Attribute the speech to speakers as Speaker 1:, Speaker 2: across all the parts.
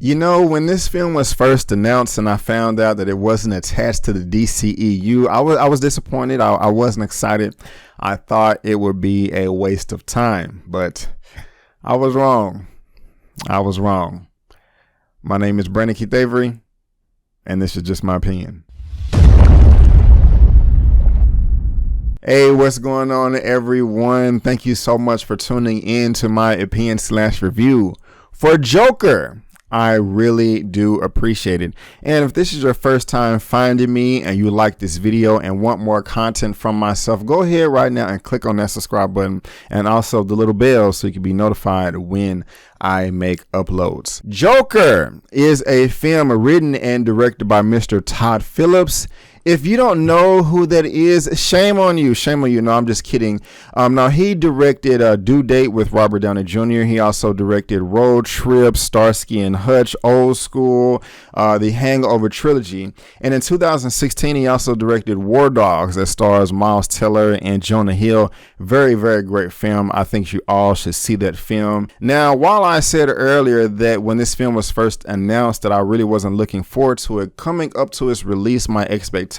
Speaker 1: You know, when this film was first announced and I found out that it wasn't attached to the DCEU, I was disappointed. I wasn't excited. I thought it would be a waste of time, but I was wrong. I was wrong. My name is Brandon Keith Avery, and this is just my opinion. Hey, what's going on, everyone? Thank you so much for tuning in to my opinion/review for Joker. I really do appreciate it. And if this is your first time finding me and you like this video and want more content from myself, go ahead right now and click on that subscribe button and also the little bell so you can be notified when I make uploads. Joker is a film written and directed by Mr. Todd Phillips. If you don't know who that is, shame on you. Shame on you. No, I'm just kidding. Now, he directed Due Date with Robert Downey Jr. He also directed Road Trip, Starsky and Hutch, Old School, the Hangover trilogy. And in 2016, he also directed War Dogs that stars Miles Teller and Jonah Hill. Very, very great film. I think you all should see that film. Now, while I said earlier that when this film was first announced that I really wasn't looking forward to it, coming up to its release, my expectations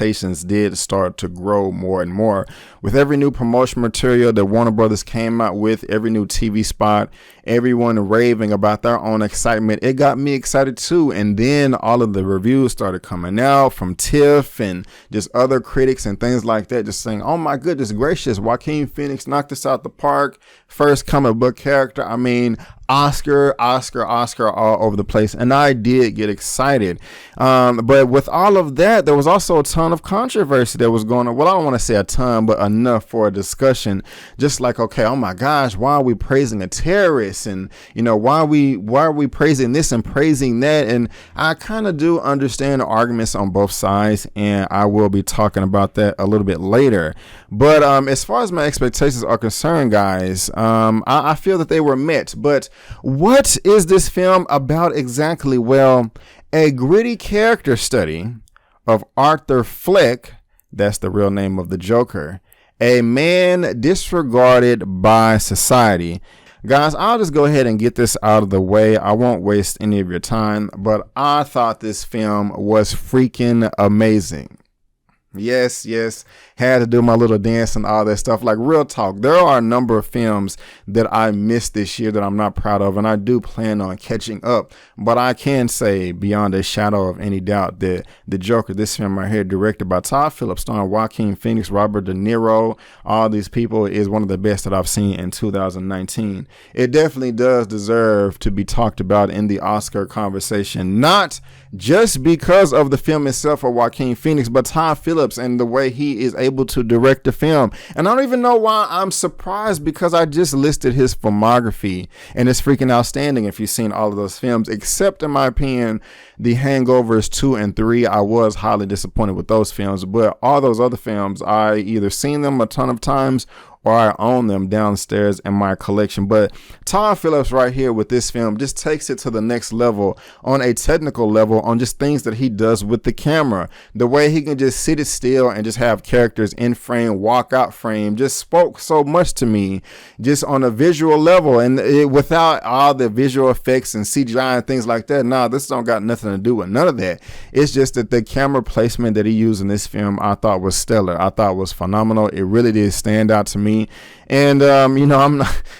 Speaker 1: did start to grow more and more. With every new promotion material that Warner Brothers came out with, every new TV spot, everyone raving about their own excitement, it got me excited too. And then all of the reviews started coming out from TIFF and just other critics and things like that, just saying, oh my goodness gracious, Joaquin Phoenix knocked this out the park. First comic book character. I mean, Oscar all over the place. And I did get excited. But with all of that, there was also a ton of controversy that was going on. Well, I don't want to say a ton, but enough for a discussion. Just like, okay, oh my gosh, why are we praising a terrorist? And, you know, why are we praising this and praising that? And I kind of do understand the arguments on both sides, and I will be talking about that a little bit later. But as far as my expectations are concerned, guys, I feel that they were met. But what is this film about exactly? Well, a gritty character study of Arthur Fleck, that's the real name of the Joker, a man disregarded by society. Guys, I'll just go ahead and get this out of the way. I won't waste any of your time, but I thought this film was freaking amazing. Yes, had to do my little dance and all that stuff. Like, real talk, there are a number of films that I missed this year that I'm not proud of, and I do plan on catching up. But I can say beyond a shadow of any doubt that the Joker, this film right here, directed by Todd Phillips, starring Joaquin Phoenix, Robert De Niro, all these people, is one of the best that I've seen in 2019. It definitely does deserve to be talked about in the Oscar conversation, not just because of the film itself or Joaquin Phoenix, but Todd Phillips and the way he is able to direct the film. And I don't even know why I'm surprised, because I just listed his filmography and it's freaking outstanding if you've seen all of those films, except in my opinion, The Hangovers 2 and 3. I was highly disappointed with those films, but all those other films, I either seen them a ton of times or I own them downstairs in my collection. But Todd Phillips right here with this film just takes it to the next level on a technical level, on just things that he does with the camera. The way he can just sit it still and just have characters in frame, walk out frame, just spoke so much to me just on a visual level. And without all the visual effects and CGI and things like that, nah, this don't got nothing to do with none of that. It's just that the camera placement that he used in this film, I thought was stellar. I thought was phenomenal. It really did stand out to me. And you know,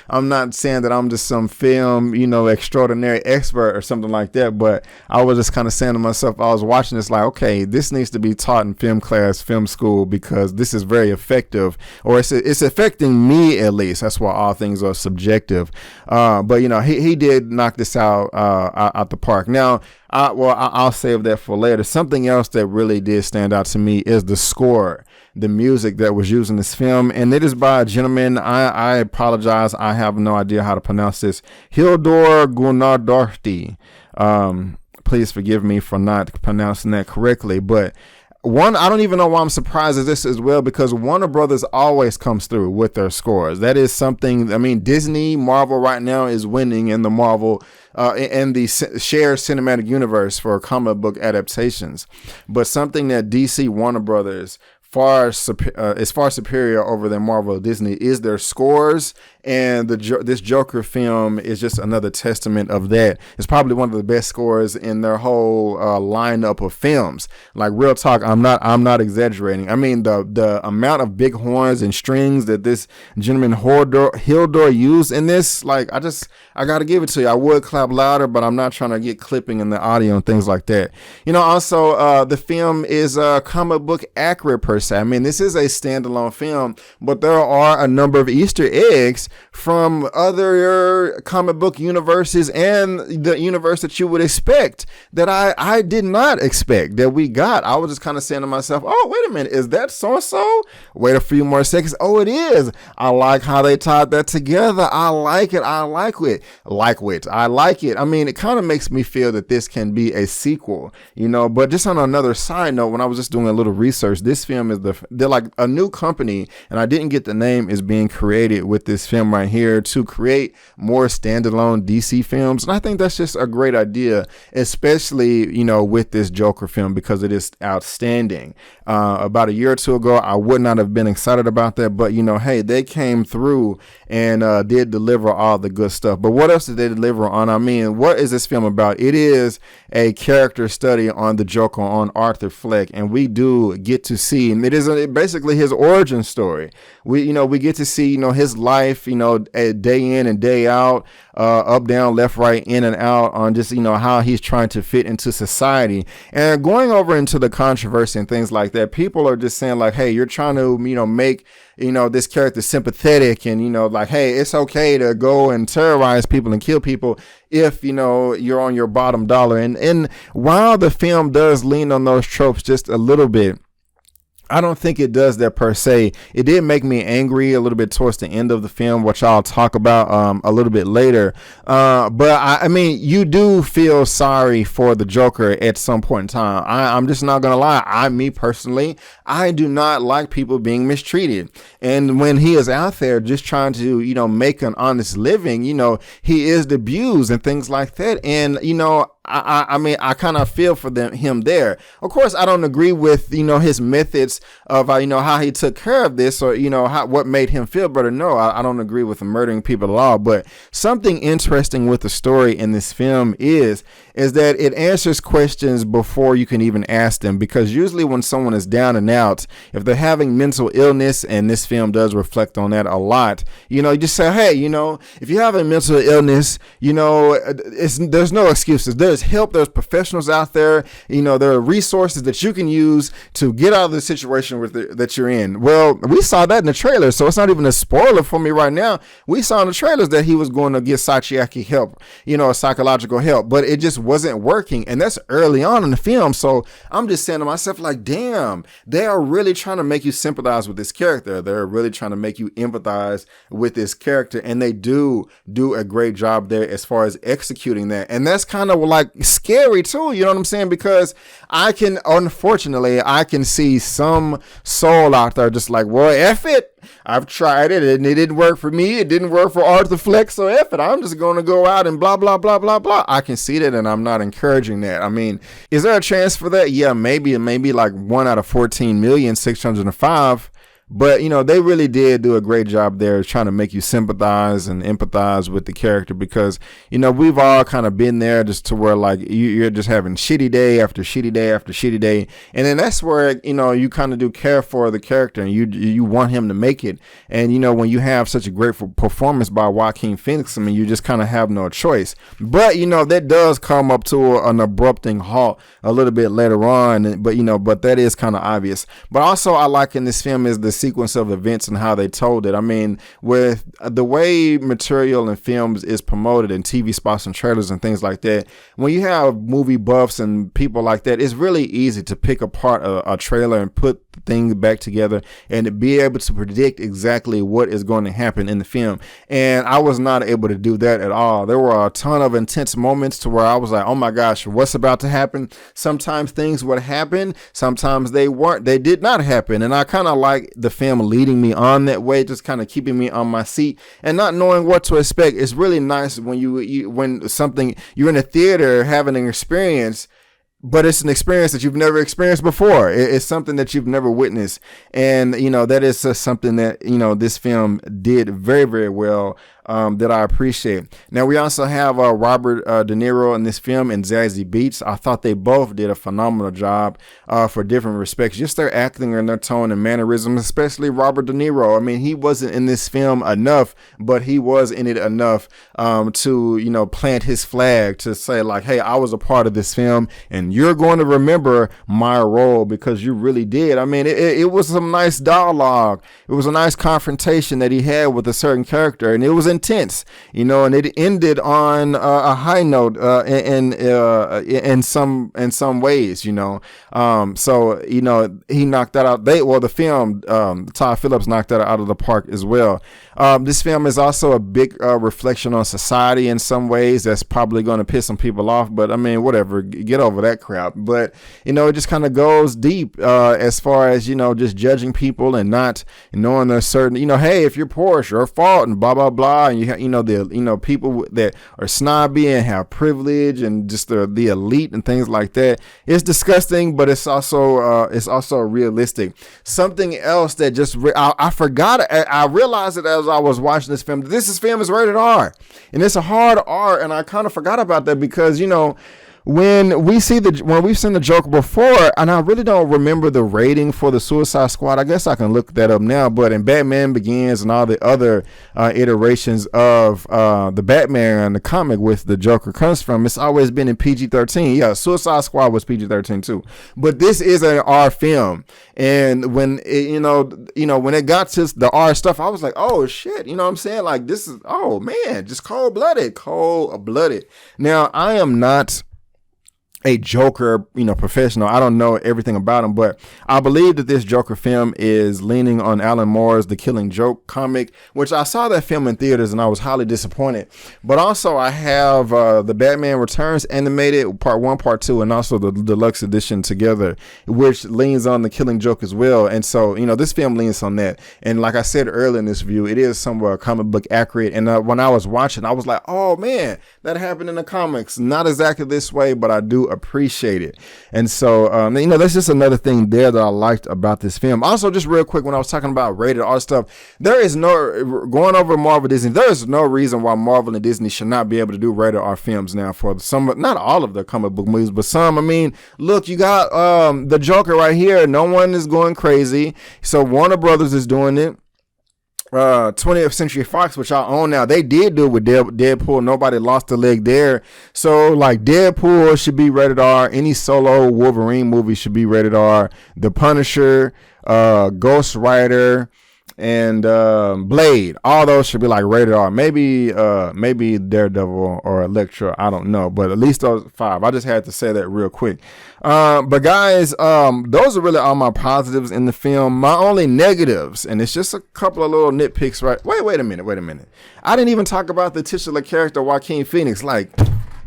Speaker 1: I'm not saying that I'm just some film, you know, extraordinary expert or something like that, but I was just kind of saying to myself, I was watching this like, okay, this needs to be taught in film class, film school, because this is very effective, or it's affecting me at least. That's why all things are subjective. But you know, he did knock this out the park. Now, I'll save that for later. Something else that really did stand out to me is the score, the music that was used in this film, and it is by a gentleman. I apologize, I have no idea how to pronounce this. Hildur Guðnadóttir. Please forgive me for not pronouncing that correctly, but I don't even know why I'm surprised at this as well, because Warner Brothers always comes through with their scores. That is something, I mean, Disney, Marvel right now is winning in the Marvel in the shared cinematic universe for comic book adaptations. But something that DC, Warner Brothers, is far superior over than Marvel or Disney is their scores, and this Joker film is just another testament of that. It's probably one of the best scores in their whole lineup of films. Like, real talk, I'm not exaggerating. I mean, the amount of big horns and strings that this gentleman Hildor used in this, like, I gotta give it to you. I would clap louder, but I'm not trying to get clipping in the audio and things like that. Also, the film is comic book accurate per se. I mean, this is a standalone film, but there are a number of Easter eggs from other comic book universes and the universe that you would expect that I did not expect that we got. I was just kind of saying to myself, oh, wait a minute, is that so-and-so? Wait a few more seconds. Oh, it is. I like how they tied that together. I like it. I like it. I mean, it kind of makes me feel that this can be a sequel, but just on another side note, when I was just doing a little research, this film is they're like a new company, and I didn't get the name, is being created with this film right here to create more standalone DC films. And I think that's just a great idea, especially, with this Joker film, because it is outstanding. About a year or two ago, I would not have been excited about that, but hey, they came through and did deliver all the good stuff. But what else did they deliver on? I mean, what is this film about? It is a character study on the Joker, on Arthur Fleck, and we do get to see, and it is basically his origin story. We get to see, his life, a day in and day out, up, down, left, right, in and out, on just, how he's trying to fit into society. And going over into the controversy and things like that, people are just saying like, hey, you're trying to, make, this character sympathetic, and, like, hey, it's okay to go and terrorize people and kill people if, you're on your bottom dollar. And while the film does lean on those tropes just a little bit, I don't think it does that per se. It did make me angry a little bit towards the end of the film, which I'll talk about a little bit later. But I mean, you do feel sorry for the Joker at some point in time. I'm just not going to lie. Me personally, I do not like people being mistreated. And when he is out there just trying to, make an honest living, he is abused and things like that. And, I mean, I kind of feel for him there. Of course, I don't agree with, his methods of, how he took care of this, or, what made him feel better. No, I don't agree with murdering people at all. But something interesting with the story in this film is that it answers questions before you can even ask them. Because usually when someone is down and out, if they're having mental illness, and this film does reflect on that a lot, you just say, hey, if you have a mental illness, there's no excuses. There's help. There's professionals out there. There are resources that you can use to get out of the situation that you're in. Well, we saw that in the trailer, so it's not even a spoiler for me right now. We saw in the trailers that he was going to get psychiatric help, psychological help, but it just wasn't working. And that's early on in the film. So I'm just saying to myself, like, damn, they are really trying to make you sympathize with this character. They're really trying to make you empathize with this character. And they do a great job there as far as executing that. And that's kind of like scary too, you know what I'm saying? Because unfortunately, I can see some soul out there just like, well, F it. I've tried it and it didn't work for me. It didn't work for Arthur Fleck. So F it. I'm just going to go out and blah, blah, blah, blah, blah. I can see that, and I'm not encouraging that. I mean, is there a chance for that? Yeah, maybe like 1 out of 14,605,000. But, they really did do a great job there trying to make you sympathize and empathize with the character, because, we've all kind of been there just to where like you're just having shitty day after shitty day after shitty day. And then that's where, you kind of do care for the character, and you want him to make it. And, when you have such a great performance by Joaquin Phoenix, I mean, you just kind of have no choice. But, that does come up to an abrupting halt a little bit later on. But that is kind of obvious. But also I like in this film is the sequence of events and how they told it. I mean, with the way material in films is promoted in TV spots and trailers and things like that, when you have movie buffs and people like that, it's really easy to pick apart a trailer and put things back together and to be able to predict exactly what is going to happen in the film. And I was not able to do that at all. There were a ton of intense moments to where I was like, oh my gosh, what's about to happen? Sometimes things would happen, sometimes they did not happen. And I kind of like the film leading me on that way, just kind of keeping me on my seat and not knowing what to expect. It's really nice when when something, you're in a theater having an experience, but it's an experience that you've never experienced before. It's something that you've never witnessed. And, that is something that, this film did very, very well, that I appreciate. Now, we also have Robert De Niro in this film and Zazie Beetz. I thought they both did a phenomenal job for different respects. Just their acting and their tone and mannerisms, especially Robert De Niro. I mean, he wasn't in this film enough, but he was in it enough to, plant his flag to say like, hey, I was a part of this film and you're going to remember my role because you really did. I mean, it was some nice dialogue. It was a nice confrontation that he had with a certain character, and it was intense, and it ended on a high note in some ways, so he knocked that out. The film, Todd Phillips knocked that out of the park as well. This film is also a big reflection on society in some ways. That's probably going to piss some people off, but I mean, whatever, get over that crap. But it just kind of goes deep as far as just judging people and not knowing a certain hey, if you're poor, it's your fault and blah blah blah. And the people that are snobby and have privilege and just the elite and things like that. It's disgusting, but it's also realistic. Something else that just I forgot. I realized it as I was watching this film. This film is rated R, and it's a hard R, and I kind of forgot about that because when we've seen the Joker before, and I really don't remember the rating for the Suicide Squad. I guess I can look that up now. But in Batman Begins and all the other iterations of the Batman and the comic with the Joker comes from, it's always been in PG-13. Yeah, Suicide Squad was PG-13 too. But this is an R film, and when when it got to the R stuff, I was like, oh shit, you know what I'm saying? Like this is just cold-blooded. Now I am not a Joker, professional. I don't know everything about him, but I believe that this Joker film is leaning on Alan Moore's The Killing Joke comic, which I saw that film in theaters and I was highly disappointed. But also I have the Batman Returns animated part 1, part 2, and also the deluxe edition together, which leans on The Killing Joke as well. And so, this film leans on that. And like I said earlier in this review, it is somewhat comic book accurate. And when I was watching, I was like, oh man, that happened in the comics. Not exactly this way, but I do appreciate it. And so that's just another thing there that I liked about this film. Also, just real quick, when I was talking about rated R stuff, there is no, going over Marvel Disney, there is no reason why Marvel and Disney should not be able to do rated R films now for some, not all of the comic book movies, but some. I mean, look, you got the Joker right here. No one is going crazy, so Warner Brothers is doing it. 20th Century Fox, which I own now, they did do it with Deadpool. Nobody lost a leg there. So like Deadpool should be rated R. Any solo Wolverine movie should be rated R. The Punisher, Ghost Rider, and Blade, all those should be like rated R. Maybe Daredevil or Elektra, I don't know, but at least those 5. I just had to say that real quick. But guys, those are really all my positives in the film. My only negatives, and it's just a couple of little nitpicks, right? Wait a minute. I didn't even talk about the titular character, Joaquin Phoenix. Like,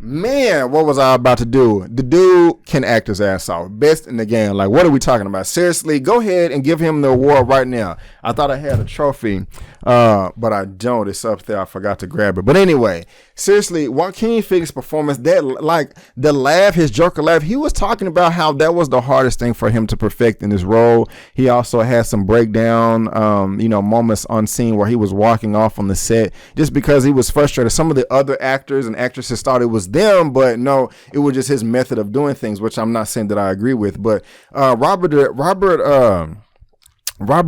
Speaker 1: man, what was I about to do? The dude can act his ass off. Best in the game. Like, what are we talking about? Seriously, go ahead and give him the award right now. I thought I had a trophy, but I don't. It's up there. I forgot to grab it. But anyway, seriously, Joaquin Phoenix's performance, that, like, the laugh, his Joker laugh, he was talking about how that was the hardest thing for him to perfect in his role. He also had some breakdown, moments on scene where he was walking off on the set just because he was frustrated. Some of the other actors and actresses thought it was them, but no, it was just his method of doing things, which I'm not saying that I agree with. But Robert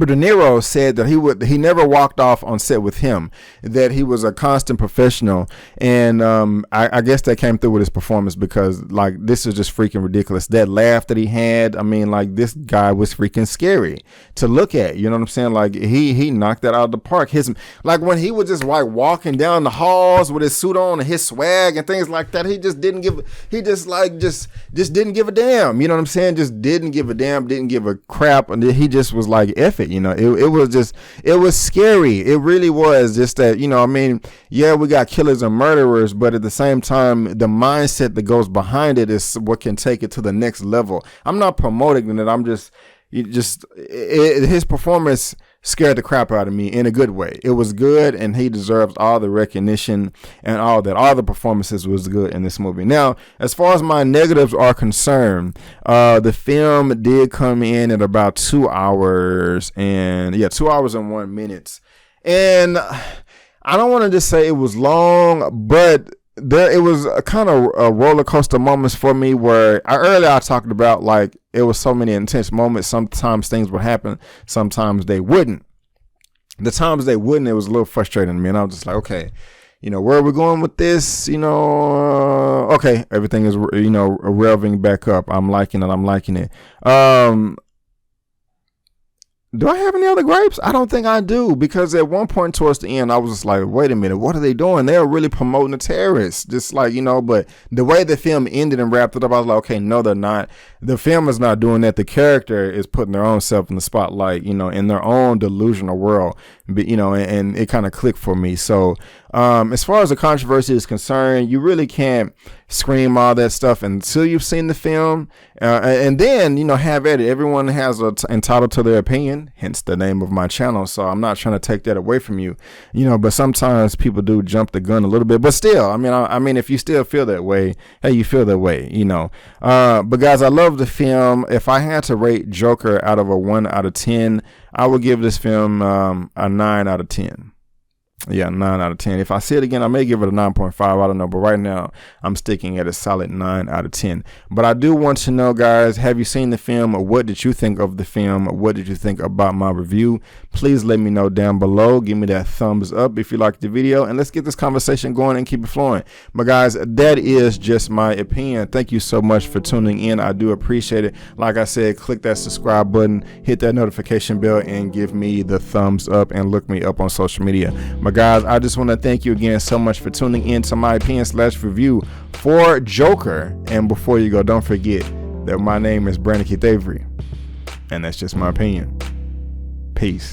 Speaker 1: De Niro said that he never walked off on set with him, that he was a constant professional. And I guess that came through with his performance, because like, this is just freaking ridiculous. That laugh that he had, I mean, like, this guy was freaking scary to look at. You know what I'm saying? Like, he knocked that out of the park. Like, when he was just like walking down the halls with his suit on and his swag and things like that, he didn't give a damn. You know what I'm saying? Just didn't give a damn, didn't give a crap. And he just was like, F it, it was scary. It really was. Just that, I mean, yeah, we got killers and murderers, but at the same time, the mindset that goes behind it is what can take it to the next level. I'm not promoting it. I'm his performance scared the crap out of me in a good way. It was good, and he deserves all the recognition and all that. All the performances was good in this movie. Now, as far as my negatives are concerned, the film did come in at about 2 hours and 2 hours and 1 minute. And I don't want to just say it was long, but it was a kind of a roller coaster moments for me where earlier I talked about, like, it was so many intense moments. Sometimes things would happen, sometimes they wouldn't. The times they wouldn't, it was a little frustrating to me, and I was just like, okay, where are we going with this? Okay, everything is, revving back up. I'm liking it. Do I have any other gripes? I don't think I do, because at one point towards the end, I was just like, wait a minute, what are they doing? They're really promoting the terrorists. Just like, but the way the film ended and wrapped it up, I was like, okay, no, they're not. The film is not doing that. The character is putting their own self in the spotlight, in their own delusional world, but, and it kind of clicked for me. So, as far as the controversy is concerned, you really can't scream all that stuff until you've seen the film, and then have at it. Everyone has entitled to their opinion, hence the name of my channel. So I'm not trying to take that away from you, but sometimes people do jump the gun a little bit. But still, I mean, if you still feel that way, hey, you feel that way, But guys, I love the film. If I had to rate Joker out of a 1 out of 10, I would give this film a 9 out of 10. Yeah, 9 out of 10. If I see it again, I may give it a 9.5. I don't know. But right now, I'm sticking at a solid 9 out of 10. But I do want to know, guys, have you seen the film? What did you think of the film? What did you think about my review? Please let me know down below. Give me that thumbs up if you liked the video. And let's get this conversation going and keep it flowing. But guys, that is just my opinion. Thank you so much for tuning in. I do appreciate it. Like I said, click that subscribe button, hit that notification bell, and give me the thumbs up, and look me up on social media. But guys, I just want to thank you again so much for tuning in to my opinion/review for Joker. And before you go, don't forget that my name is Brandon Keith Avery, and that's just my opinion. Peace.